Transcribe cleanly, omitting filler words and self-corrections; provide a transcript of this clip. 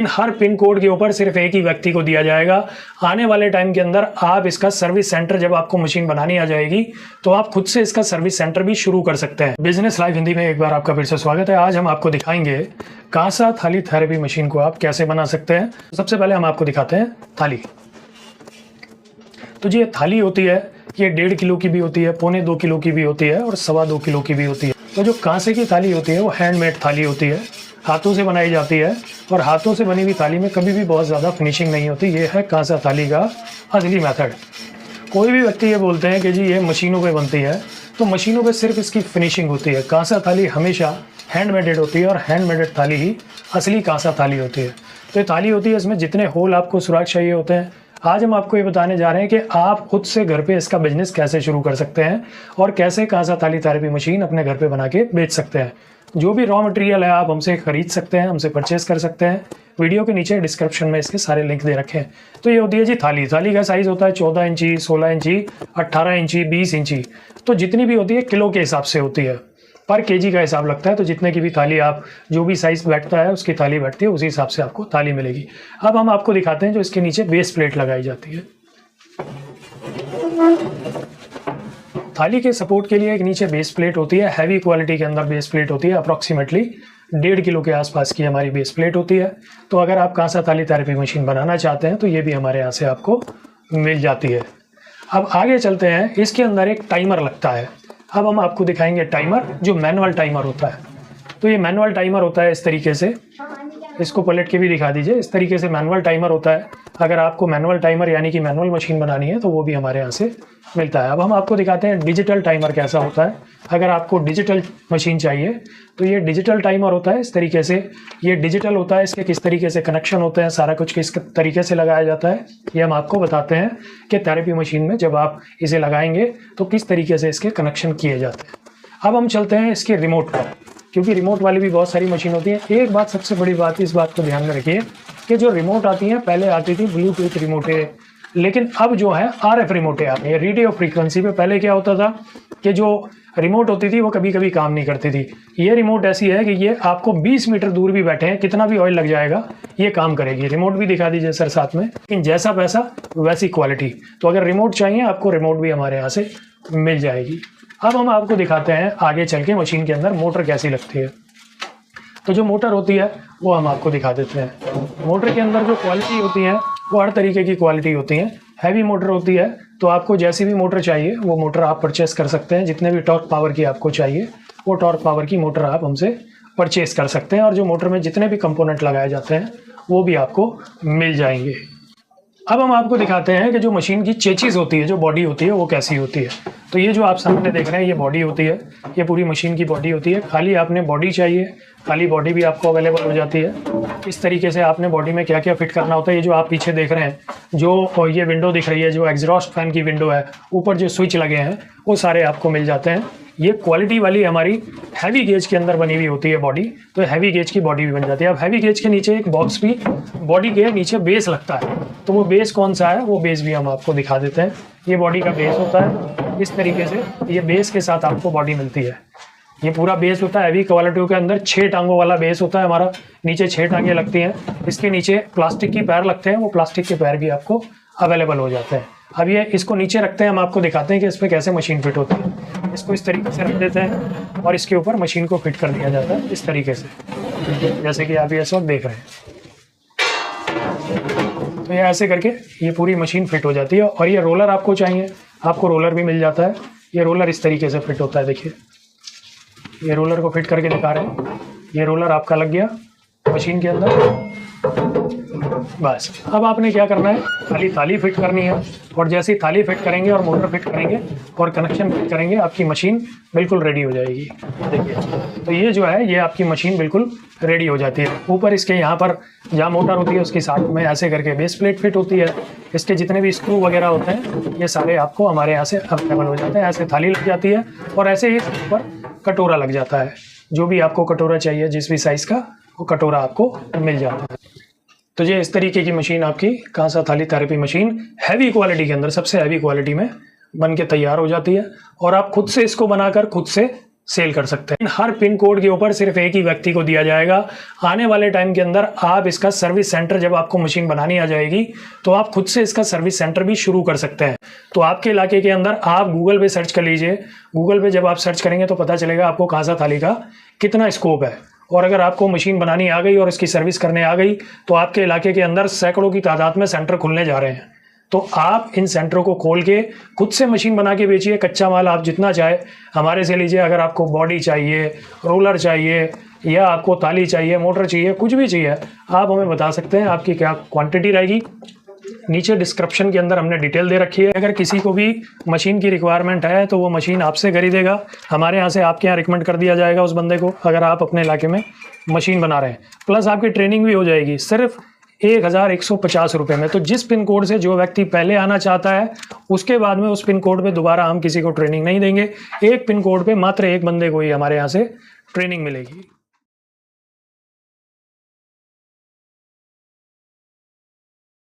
Her pin code के ऊपर सिर्फ एक ही व्यक्ति को दिया जाएगा। आने वाले टाइम के अंदर आप इसका सर्विस सेंटर, जब आपको मशीन बनानी आ जाएगी तो आप खुद से इसका सर्विस सेंटर भी शुरू कर सकते हैं। बिजनेस लाइव हिंदी में एक बार आपका फिर से स्वागत है। आज हम आपको दिखाएंगे कांसा थाली थेरेपी मशीन को आप कैसे बना सकते हैं। सबसे पहले हम आपको दिखाते हैं थाली। तो ये थाली होती है, ये 1.5 किलो की भी होती है, 1.25 किलो की भी होती है और 2.25 किलो की भी होती है। तो जो कांसे की थाली होती है वो हैंडमेड थाली होती है, हाथों से बनाई जाती है और हाथों से बनी हुई थाली में कभी भी बहुत ज़्यादा फिनिशिंग नहीं होती। ये है कांसा थाली का असली मेथड। कोई भी व्यक्ति ये बोलते हैं कि जी ये मशीनों पे बनती है, तो मशीनों पे सिर्फ इसकी फिनिशिंग होती है। कांसा थाली हमेशा हैंडमेडेड होती है और हैंडमेडेड थाली ही असली कांसा थाली होती है। तो ये थाली होती है, इसमें जितने होल आपको सुराख चाहिए होते हैं। आज हम आपको ये बताने जा रहे हैं कि आप खुद से घर पे इसका बिजनेस कैसे शुरू कर सकते हैं और कैसे कांसा थाली थेरेपी मशीन अपने घर पे बना के बेच सकते हैं। जो भी रॉ मटेरियल है आप हमसे खरीद सकते हैं, हमसे परचेस कर सकते हैं। वीडियो के नीचे डिस्क्रिप्शन में इसके सारे लिंक दे रखे हैं। तो ये होती है जी थाली। थाली का साइज़ होता है 14 इंची, 16 इंची, 18 इंची, 20 इंची। तो जितनी भी होती है किलो के हिसाब से होती है, पर केजी का हिसाब लगता है। तो जितने की भी थाली आप, जो भी साइज़ बैठता है उसकी थाली बैठती है, उसी हिसाब से आपको थाली मिलेगी। अब हम आपको दिखाते हैं जो इसके नीचे बेस प्लेट लगाई जाती है। थाली के सपोर्ट के लिए एक नीचे बेस प्लेट होती है, हैवी क्वालिटी के अंदर बेस प्लेट होती है। अप्रॉक्सीमेटली 1.5 किलो के आसपास की हमारी बेस प्लेट होती है। तो अगर आप कांसा थाली थेरेपी मशीन बनाना चाहते हैं तो ये भी हमारे यहाँ से आपको मिल जाती है। अब आगे चलते हैं। इसके अंदर एक टाइमर लगता है। अब हम आपको दिखाएंगे टाइमर, जो मैनुअल टाइमर होता है। तो ये मैनुअल टाइमर होता है इस तरीके से, इसको पलट के भी दिखा दीजिए। इस तरीके से मैनुअल टाइमर होता है। अगर आपको मैनुअल टाइमर यानी कि मैनुअल मशीन बनानी है तो वो भी हमारे यहाँ से मिलता है। अब हम आपको दिखाते हैं डिजिटल टाइमर कैसा होता है। अगर आपको डिजिटल मशीन चाहिए तो ये डिजिटल टाइमर होता है इस तरीके से। ये डिजिटल होता है, इसके किस तरीके से कनेक्शन होते हैं, सारा कुछ किस तरीके से लगाया जाता है, ये हम आपको बताते हैं कि थेरेपी मशीन में जब आप इसे लगाएंगे तो किस तरीके से इसके कनेक्शन किए जाते हैं। अब हम चलते हैं इसके रिमोट पर, क्योंकि रिमोट वाली भी बहुत सारी मशीन होती है। एक बात, सबसे बड़ी बात, इस बात को ध्यान में रखिए कि जो रिमोट आती हैं, पहले आती थी ब्लूटूथ रिमोटें, लेकिन अब जो है RF रिमोटें आती हैं, रेडियो फ्रीक्वेंसी पे। पहले क्या होता था कि जो रिमोट होती थी वो कभी कभी काम नहीं करती थी। ये रिमोट ऐसी है कि ये आपको 20 मीटर दूर भी बैठे हैं, कितना भी ऑयल लग जाएगा, ये काम करेगी। रिमोट भी दिखा दीजिए सर साथ में। लेकिन जैसा पैसा वैसी क्वालिटी। तो अगर रिमोट चाहिए आपको, रिमोट भी हमारे यहाँ से मिल जाएगी। अब हम आपको दिखाते हैं आगे चल के मशीन के अंदर मोटर कैसी लगती है। तो जो मोटर होती है वो हम आपको दिखा देते हैं। मोटर के अंदर जो क्वालिटी होती है वो हर तरीके की क्वालिटी होती है। हैवी मोटर होती है तो आपको जैसी भी मोटर चाहिए वो मोटर आप परचेस कर सकते हैं। जितने भी टॉर्क पावर की आपको चाहिए वो टॉर्क पावर की मोटर आप हमसे परचेस कर सकते हैं। और जो मोटर में जितने भी कंपोनेंट लगाए जाते हैं वो भी आपको मिल जाएंगे। अब हम आपको दिखाते हैं कि जो मशीन की चेचिस होती है, जो बॉडी होती है, वो कैसी होती है। तो ये जो आप सामने देख रहे हैं ये बॉडी होती है, ये पूरी मशीन की बॉडी होती है। खाली आपने बॉडी चाहिए, खाली बॉडी भी आपको अवेलेबल हो जाती है। इस तरीके से आपने बॉडी में क्या क्या फिट करना होता है। ये जो आप पीछे देख रहे हैं, जो ये विंडो दिख रही है, जो एग्जॉस्ट फैन की विंडो है, ऊपर जो स्विच लगे हैं वो सारे आपको मिल जाते हैं। ये क्वालिटी वाली हमारी हैवी गेज के अंदर बनी हुई होती है बॉडी, तो हैवी गेज की बॉडी भी बन जाती है। अब हैवी गेज के नीचे एक बॉक्स भी, बॉडी के नीचे बेस लगता है। तो वो बेस कौन सा है, वो बेस भी हम आपको दिखा देते हैं। ये बॉडी का बेस होता है इस तरीके से। ये बेस के साथ आपको बॉडी मिलती है। ये पूरा बेस होता है हैवी क्वालिटी के अंदर। 6 टांगों वाला बेस होता है हमारा। नीचे 6 टांगें लगती हैं। इसके नीचे प्लास्टिक की पैर लगते हैं, वो प्लास्टिक के पैर भी आपको अवेलेबल हो जाते हैं। अब ये इसको नीचे रखते हैं, हम आपको दिखाते हैं कि इस पर कैसे मशीन फिट होती है। इसको इस तरीके से रख देते हैं और इसके ऊपर मशीन को फिट कर दिया जाता है इस तरीके से, जैसे कि आप ये इस वक्त देख रहे हैं। तो ये ऐसे करके ये पूरी मशीन फिट हो जाती है। और ये रोलर आपको चाहिए, आपको रोलर भी मिल जाता है। ये रोलर इस तरीके से फिट होता है। देखिए ये रोलर को फिट करके दिखा रहे हैं। ये रोलर आपका लग गया मशीन के अंदर। बस अब आपने क्या करना है, खाली थाली फिट करनी है। और जैसे ही थाली फिट करेंगे और मोटर फिट करेंगे और कनेक्शन फिट करेंगे, आपकी मशीन बिल्कुल रेडी हो जाएगी। देखिए तो ये जो है, ये आपकी मशीन बिल्कुल रेडी हो जाती है। ऊपर इसके यहाँ पर जहाँ मोटर होती है उसके साथ में ऐसे करके बेस प्लेट फिट होती है। इसके जितने भी स्क्रू वगैरह होते हैं ये सारे आपको हमारे यहाँ से अवेलेबल हो जाते हैं। ऐसे थाली लग जाती है और ऐसे ही ऊपर कटोरा लग जाता है। जो भी आपको कटोरा चाहिए, जिस भी साइज़ का, वो कटोरा आपको मिल जाता है। तो ये इस तरीके की मशीन आपकी कांसा थाली थेरेपी मशीन हैवी क्वालिटी के अंदर, सबसे हैवी क्वालिटी में बन के तैयार हो जाती है। और आप खुद से इसको बनाकर खुद से सेल कर सकते हैं। हर पिन कोड के ऊपर सिर्फ एक ही व्यक्ति को दिया जाएगा। आने वाले टाइम के अंदर आप इसका सर्विस सेंटर, जब आपको मशीन बनानी आ जाएगी तो आप खुद से इसका सर्विस सेंटर भी शुरू कर सकते हैं। तो आपके इलाके के अंदर आप गूगल पे सर्च कर लीजिए। गूगल पे जब आप सर्च करेंगे तो पता चलेगा आपको कांसा थाली का कितना स्कोप है। और अगर आपको मशीन बनानी आ गई और इसकी सर्विस करने आ गई तो आपके इलाके के अंदर सैकड़ों की तादाद में सेंटर खुलने जा रहे हैं। तो आप इन सेंटरों को खोल के खुद से मशीन बना के बेचिए। कच्चा माल आप जितना चाहे हमारे से लीजिए। अगर आपको बॉडी चाहिए, रोलर चाहिए, या आपको ताली चाहिए, मोटर चाहिए, कुछ भी चाहिए, आप हमें बता सकते हैं आपकी क्या क्वांटिटी रहेगी। नीचे डिस्क्रिप्शन के अंदर हमने डिटेल दे रखी है। अगर किसी को भी मशीन की रिक्वायरमेंट है तो वो मशीन आपसे खरीदेगा। हमारे यहाँ से आपके यहाँ रिकमेंड कर दिया जाएगा उस बंदे को, अगर आप अपने इलाके में मशीन बना रहे हैं। प्लस आपकी ट्रेनिंग भी हो जाएगी सिर्फ 1150 रुपये में। तो जिस पिन कोड से जो व्यक्ति पहले आना चाहता है उसके बाद में उस पिन कोड पे दोबारा हम किसी को ट्रेनिंग नहीं देंगे। एक पिन कोड पे मात्र एक बंदे को ही हमारे यहाँ से ट्रेनिंग मिलेगी।